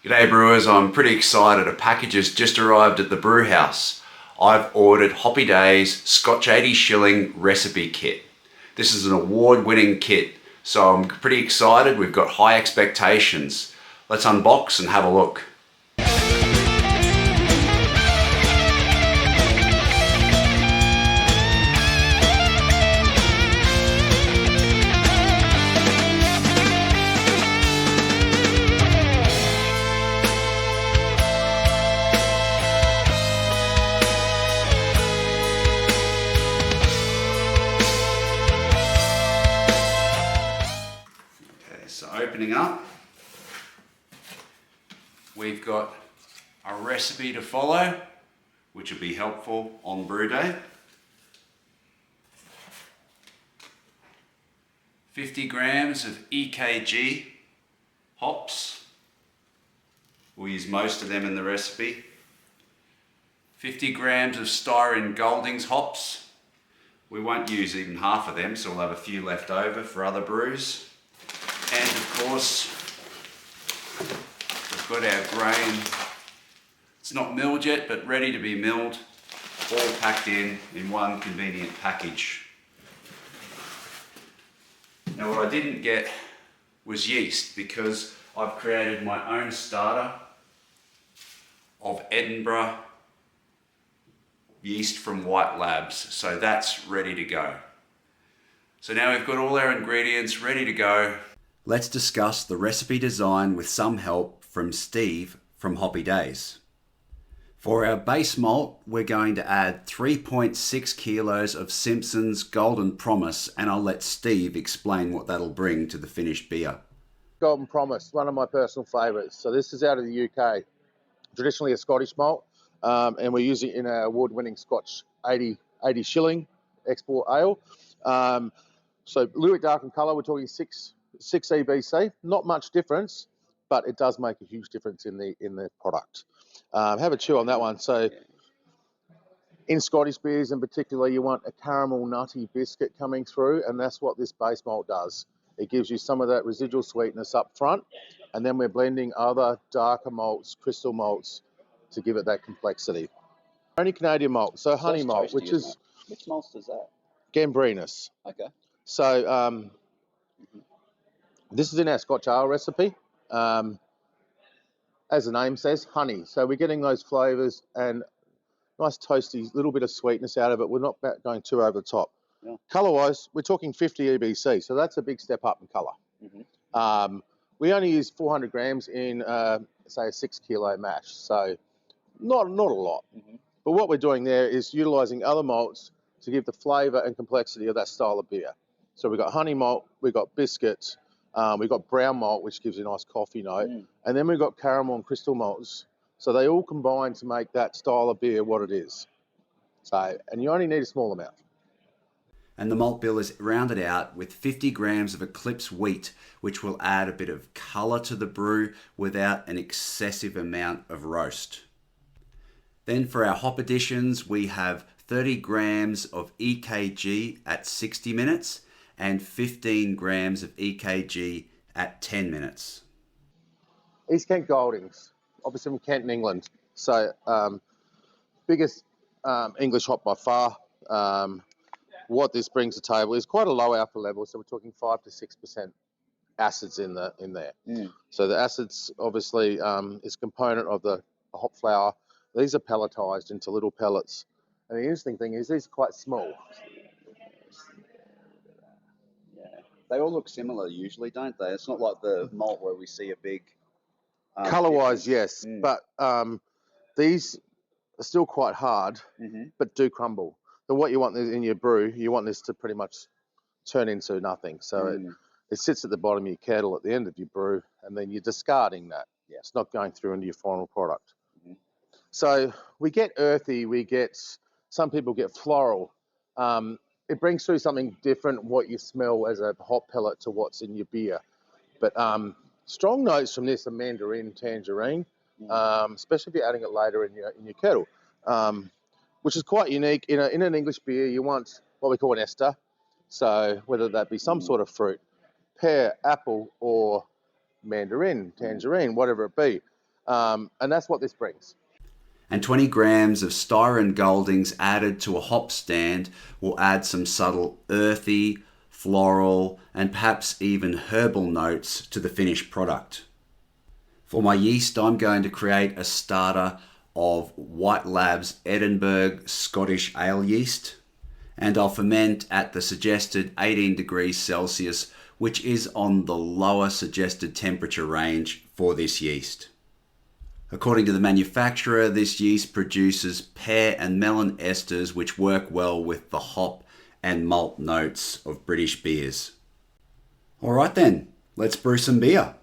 G'day brewers, I'm pretty excited. A package has just arrived at the brew house. I've ordered Hoppy Days Scotch 80 shilling recipe kit. This is an award-winning kit, so I'm pretty excited. We've got high expectations. Let's unbox and have a look. So opening up, we've got a recipe to follow, which will be helpful on brew day. 50 grams of EKG hops. We'll use most of them in the recipe. 50 grams of Styrene Goldings hops. We won't use even half of them, so we'll have a few left over for other brews. And of course, we've got our grain. It's not milled yet, but ready to be milled, all packed in one convenient package. Now what I didn't get was yeast, because I've created my own starter of Edinburgh yeast from White Labs, so that's ready to go. So now we've got all our ingredients ready to go. Let's discuss the recipe design with some help from Steve from Hoppy Days. For our base malt, we're going to add 3.6 kilos of Simpson's Golden Promise, and I'll let Steve explain what that'll bring to the finished beer. Golden Promise, one of my personal favourites. So this is out of the UK, traditionally a Scottish malt, and we use it in our award-winning Scotch 80 shilling export ale. So a little bit dark in colour, we're talking 6 EBC, not much difference, but it does make a huge difference in the product. Have a chew on that one. So in Scottish beers in particular, you want a caramel nutty biscuit coming through, and that's what this base malt does. It gives you some of that residual sweetness up front, and then we're blending other darker malts, crystal malts, to give it that complexity. Only Canadian malt, so honey malt, toasty, which is... Which malt is that? Gambrinus. Okay. So this is in our Scotch ale recipe. As the name says, honey. So we're getting those flavours and nice toasty, little bit of sweetness out of it. We're not going too over the top. Yeah. Colour-wise, we're talking 50 EBC, so that's a big step up in colour. Mm-hmm. We only use 400 grams in, say, a 6 kilo mash, so not a lot. Mm-hmm. But what we're doing there is utilising other malts to give the flavour and complexity of that style of beer. So we've got honey malt, we've got biscuits, we've got brown malt, which gives you a nice coffee note, and then we've got caramel and crystal malts. So they all combine to make that style of beer what it is. So, and you only need a small amount. And the malt bill is rounded out with 50 grams of Eclipse wheat, which will add a bit of colour to the brew without an excessive amount of roast. Then for our hop additions, we have 30 grams of EKG at 60 minutes and 15 grams of EKG at 10 minutes. East Kent Goldings, obviously from Kent in England. So biggest English hop by far. What this brings to the table is quite a low alpha level, so we're talking 5 to 6% acids in there. So the acids obviously is a component of the hop flower. These are pelletized into little pellets, and the interesting thing is these are quite small. Yeah, they all look similar usually, don't they? It's not like the malt where we see a big Colour-wise, yes, but these are still quite hard, but do crumble. So what you want in your brew, you want this to pretty much turn into nothing. So it sits at the bottom of your kettle at the end of your brew, and then you're discarding that. Yeah. It's not going through into your final product. So we get earthy, some people get floral. It brings through something different, what you smell as a hop pellet to what's in your beer. But strong notes from this are mandarin, tangerine, especially if you're adding it later in your kettle, which is quite unique. In an English beer, you want what we call an ester. So whether that be some sort of fruit, pear, apple, or mandarin, tangerine, whatever it be. And that's what this brings. And 20 grams of Styron Goldings added to a hop stand will add some subtle earthy, floral, and perhaps even herbal notes to the finished product. For my yeast, I'm going to create a starter of White Labs Edinburgh Scottish Ale yeast, and I'll ferment at the suggested 18 degrees Celsius, which is on the lower suggested temperature range for this yeast. According to the manufacturer, this yeast produces pear and melon esters which work well with the hop and malt notes of British beers. Alright then, let's brew some beer.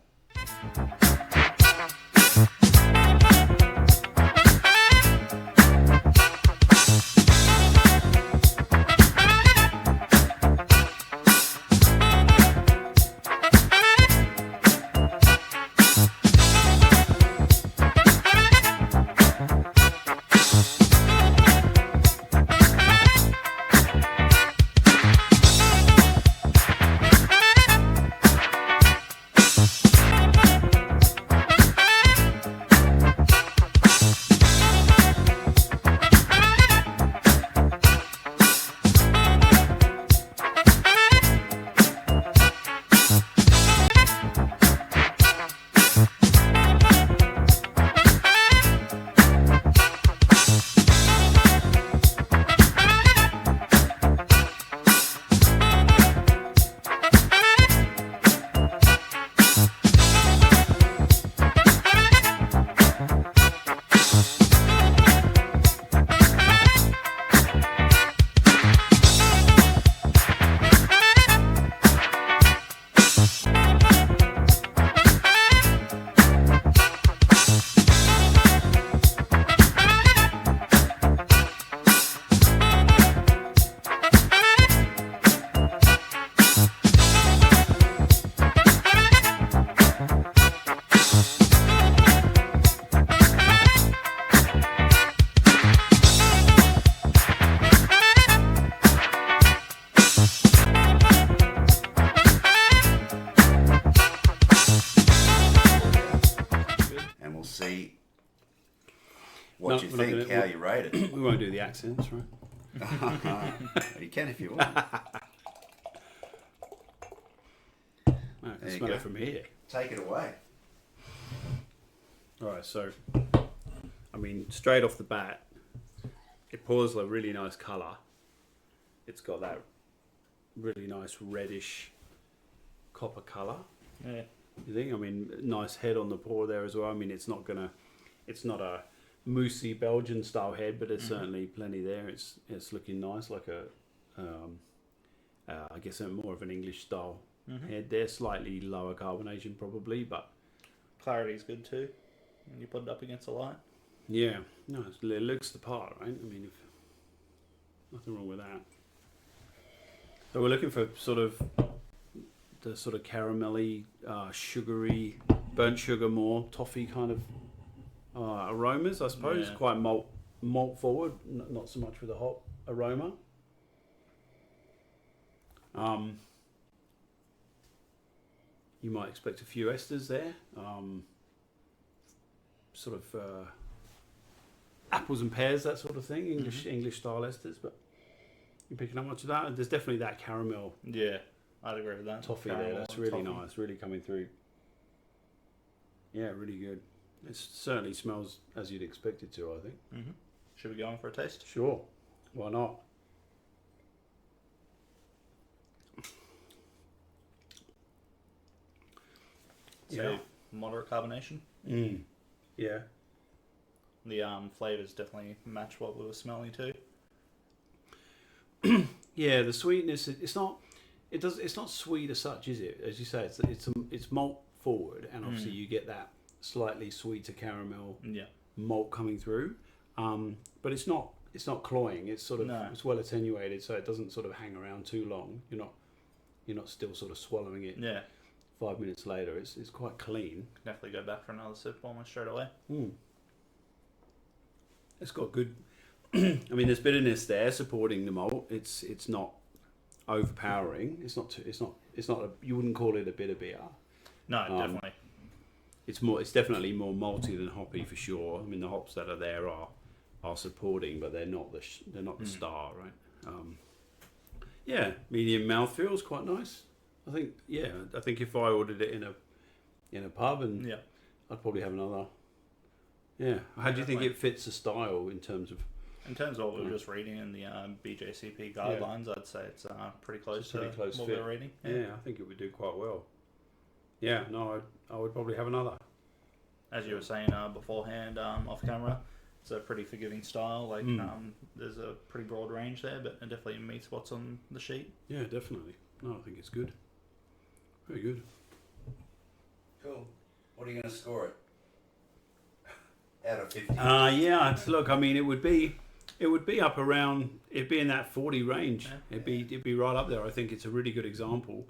What do you think? How you rate it? We won't do the accents, right? You can if you want. I can smell it from here. Take it away. All right, so I mean, straight off the bat, it pours a really nice colour. It's got that really nice reddish copper colour. Yeah. You think? I mean, nice head on the pour there as well. I mean, it's not a moussey Belgian style head, but it's certainly plenty there. It's looking nice, like I guess more of an English style head there. Slightly lower carbonation probably, but Clarity's good too when you put it up against the light. yeah, no, it looks the part, right? I mean, nothing wrong with that. So we're looking for the sort of caramelly, sugary, burnt sugar, more toffee kind of aromas, I suppose. Yeah. Quite malt forward, not so much with a hop aroma. You might expect a few esters there. Sort of apples and pears, that sort of thing. English style esters, but you picking up much of that? There's definitely that caramel Yeah, I'd agree with that. toffee Caramel there. That's and really toffee. nice, really coming through. Yeah, really good. It certainly smells as you'd expect it to, I think. Mm-hmm. Should we go on for a taste? Sure. Why not? So moderate carbonation. Yeah. The flavors definitely match what we were smelling too. Yeah, the sweetness. It's not sweet as such, is it? As you say, it's malt forward, and obviously you get that slightly sweeter caramel Yeah. malt coming through. But it's not cloying. It's sort of it's well attenuated, so it doesn't sort of hang around too long. You're not still sort of swallowing it. Yeah. 5 minutes later, it's quite clean. Definitely go back for another sip almost straight away. It's got good. I mean, there's bitterness there supporting the malt. It's not overpowering. It's not. You wouldn't call it a bitter beer. No, definitely. It's definitely more malty than hoppy for sure. I mean, the hops that are there are supporting, but they're not the star, right? Yeah, medium mouthfeel is quite nice. I think if I ordered it in a pub, and I'd probably have another. Yeah. How do you think it fits the style in terms of? In terms of what we were just reading in the BJCP guidelines, I'd say it's pretty close to what fit. we were reading. Yeah, I think it would do quite well. Yeah, no, I would probably have another. As you were saying beforehand, off camera, it's a pretty forgiving style. Like there's a pretty broad range there, but it definitely meets what's on the sheet. Yeah, definitely. No, I think it's good. Very good. Cool. What are you going to score it? Out of 50? Look, I mean, it would be up around. It'd be in that 40 range. Yeah. It'd be right up there. I think it's a really good example.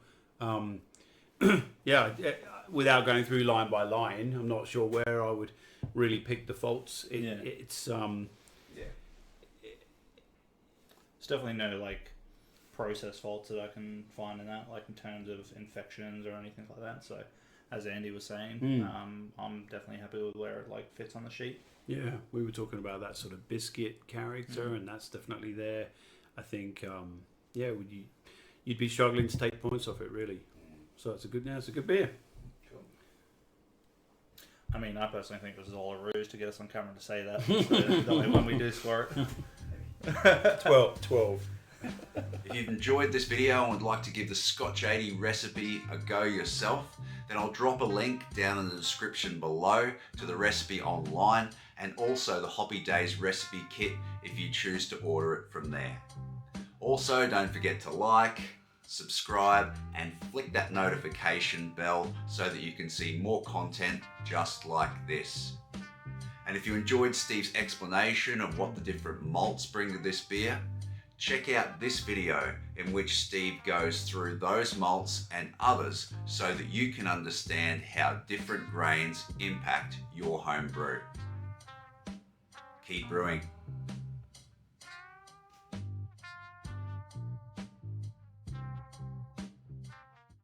Without going through line by line, I'm not sure where I would really pick the faults. It's definitely no like process faults that I can find in that, like in terms of infections or anything like that. So, as Andy was saying, I'm definitely happy with where it like fits on the sheet. Yeah, we were talking about that sort of biscuit character, and that's definitely there. I think, you'd be struggling to take points off it really. So it's a good beer. Cool. I mean, I personally think this is all a ruse to get us on camera to say that. So that way when we do score it. 12. If you've enjoyed this video and would like to give the Scotch 80 recipe a go yourself, then I'll drop a link down in the description below to the recipe online, and also the Hoppy Days recipe kit if you choose to order it from there. Also, don't forget to like, subscribe, and flick that notification bell so that you can see more content just like this. And if you enjoyed Steve's explanation of what the different malts bring to this beer, check out this video in which Steve goes through those malts and others so that you can understand how different grains impact your home brew. Keep brewing.